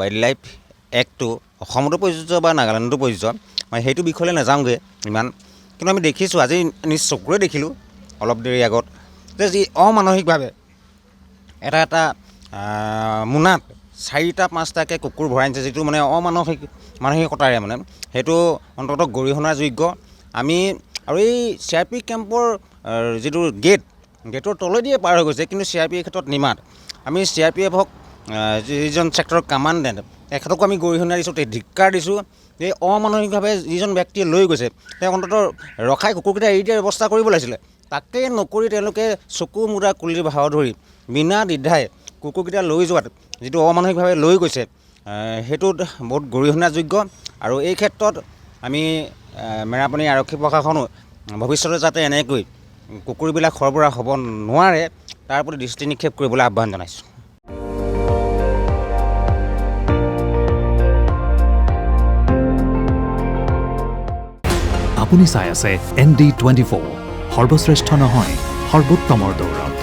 Wild life এক্টটো অসমতো প্ৰযোজ্য বা নাগালেণ্ডতো প্ৰযোজ্য মই সেইটো বিষয়লৈ নাযাওঁগৈ ইমান কিন্তু আমি দেখিছোঁ আজি নিজ চকুৰে দেখিলোঁ অলপ দেৰি আগত যে যি অমানসিকভাৱে এটা মোনাত 4টা 5টাকৈ কুকুৰ ভৰাই আনিছে যিটো মানে মানসিকতাৰে মানে সেইটো অন্ততঃ গৰিহণাৰ যোগ্য আমি আৰু এই CRP কেম্পৰ যিটো গেটৰ তলেদিয়ে পাৰ হৈ গৈছে কিন্তু CRP এই ক্ষেত্ৰত নিমাত আমি CRPFক যিজন ছেক্টৰৰ কামাণ্ডেণ্ট তেখেতকো আমি গৰিহণা দিছোঁ ধিক্কাৰ দিছোঁ এই অমানসিকভাৱে যিজন ব্যক্তিয়ে লৈ গৈছে তেওঁ অন্ততঃ ৰখাই কুকুৰকেইটা এৰি দিয়াৰ ব্যৱস্থা কৰিব লাগিছিলে তাকে নকৰি তেওঁলোকে চকু মুদা কুলিৰ ভাও ধৰি বিনা দ্বিধাই কুকুৰকেইটা লৈ যোৱাত যিটো অমানসিকভাৱে লৈ গৈছে সেইটোত বহুত গৰিহণাযোগ্য আৰু এই ক্ষেত্ৰত আমি মেৰাপানী আৰক্ষী প্ৰশাসনো ভৱিষ্যতে যাতে এনেকৈ কুকুৰবিলাক সৰবৰাহ হ'ব নোৱাৰে তাৰ প্ৰতি দৃষ্টি নিক্ষেপ কৰিবলৈ আহ্বান জনাইছোঁ। আপুনি চাই আছে ND24 সৰ্বশ্ৰেষ্ঠ নহয় সৰ্বোত্তমৰ দৌৰত।